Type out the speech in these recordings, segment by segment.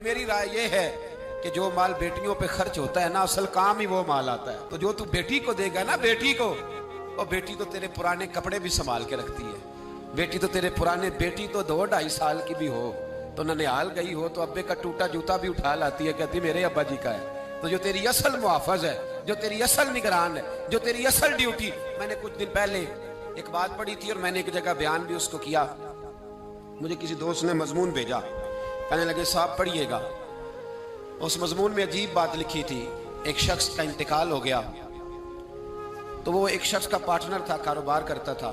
मेरी राय ये है कि जो माल बेटियों पे खर्च होता है ना, असल काम ही वो माल आता है। तो जो तू बेटी को देगा ना, बेटी को, और बेटी तो तेरे पुराने कपड़े भी संभाल के रखती है। बेटी तो तेरे पुराने, बेटी तो 2-2.5 साल की भी हो तो ननिहाल गई हो तो अब्बे का टूटा जूता भी उठा लाती है, कहती मेरे अब्बा जी का है। तो जो तेरी असल मुहाफिज है, जो तेरी असल निगरान है, जो तेरी असल ड्यूटी। मैंने कुछ दिन पहले एक बात पढ़ी थी और मैंने एक जगह बयान भी उसको किया। मुझे किसी दोस्त ने मजमून भेजा, कहने लगे साहब पढ़िएगा। उस मजमून में अजीब बात लिखी थी। एक शख्स का इंतकाल हो गया तो वो एक शख्स का पार्टनर था, कारोबार करता था,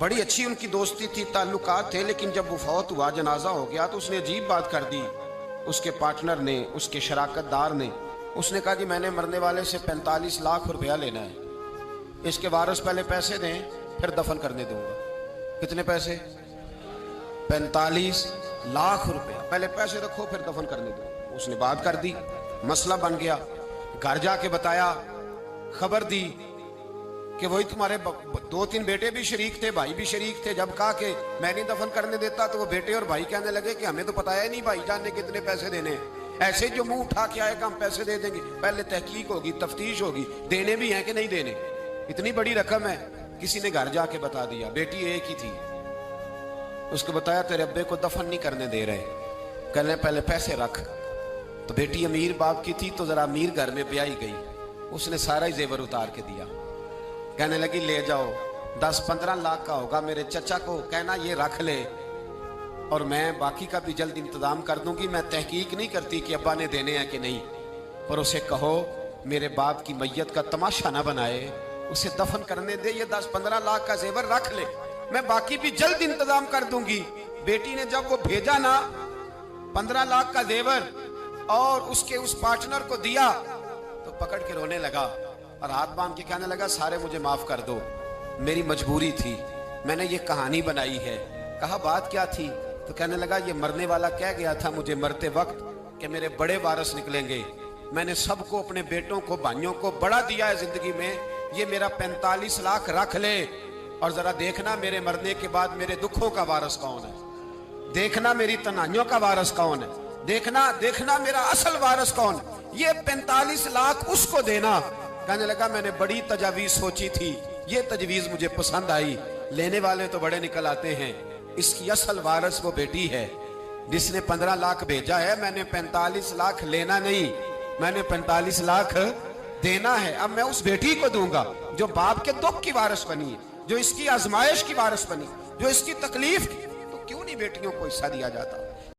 बड़ी अच्छी उनकी दोस्ती थी, ताल्लुकात थे। लेकिन जब वो फौत हुआ, जनाजा हो गया, तो उसने अजीब बात कर दी। उसके पार्टनर ने, उसके शराकतदार ने, उसने कहा कि मैंने मरने वाले से 45 लाख रुपया लेना है, इसके वारिस पहले पैसे दें फिर दफन करने दूंगा। कितने पैसे? 45 लाख रुपया, पहले पैसे रखो फिर दफन करने दो। उसने बात कर दी, मसला बन गया। घर जाके बताया, खबर दी कि वही तुम्हारे 2-3 बेटे भी शरीक थे, भाई भी शरीक थे। जब कहा कि मैं नहीं दफन करने देता तो वो बेटे और भाई कहने लगे कि हमें तो पता है नहीं भाईजान ने कितने पैसे देने हैं, ऐसे जो मुंह उठा के आएगा हम पैसे दे देंगे। पहले तहकीक होगी, तफ्तीश होगी, देने भी हैं कि नहीं देने। इतनी बड़ी रकम है। किसी ने घर जाके बता दिया, बेटी एक ही थी। उसको बताया तेरे अब्बे को दफन नहीं करने दे रहे, कहने पहले पैसे रख। तो बेटी अमीर बाप की थी तो जरा अमीर घर में ब्याही गई, उसने सारा ही जेवर उतार के दिया। कहने लगी ले जाओ, 10-15 लाख का होगा, मेरे चचा को कहना ये रख ले और मैं बाकी का भी जल्द इंतजाम कर दूंगी। मैं तहकीक नहीं करती कि अब्बा ने देने हैं कि नहीं, पर उसे कहो मेरे बाप की मैयत का तमाशा ना बनाए, उसे दफन करने दे, ये 10-15 लाख का जेवर रख ले, मैं बाकी भी जल्द इंतजाम कर दूंगी। बेटी ने जब वो भेजा ना 15 लाख का जेवर और उसके उस पार्टनर को दिया तो पकड़ के रोने लगा और हाथ बांध के कहने लगा सारे मुझे माफ कर दो, मेरी मजबूरी थी, मैंने ये कहानी बनाई है। कहा बात क्या थी? तो कहने लगा ये मरने वाला कह गया था मुझे मरते वक्त कि मेरे बड़े वारिस निकलेंगे। मैंने सबको, अपने बेटों को, भाइयों को बड़ा दिया है जिंदगी में, ये मेरा 45 लाख रख ले और जरा देखना मेरे मरने के बाद मेरे दुखों का वारिस कौन है, देखना मेरी तनाइयों का वारिस कौन है, देखना मेरा असल वारिस कौन। ये 45 लाख उसको देना। कहने लगा मैंने बड़ी तजावीज सोची थी, ये तजवीज मुझे पसंद आई। लेने वाले तो बड़े निकल आते हैं, इसकी असल वारिस वो बेटी है जिसने 15 लाख भेजा है। मैंने 45 लाख लेना नहीं, मैंने 45 लाख देना है। अब मैं उस बेटी को दूंगा जो बाप के दुख की वारिस बनी है, जो इसकी आजमाइश की वारिस बनी, जो इसकी तकलीफ की। तो क्यों नहीं बेटियों को हिस्सा दिया जाता?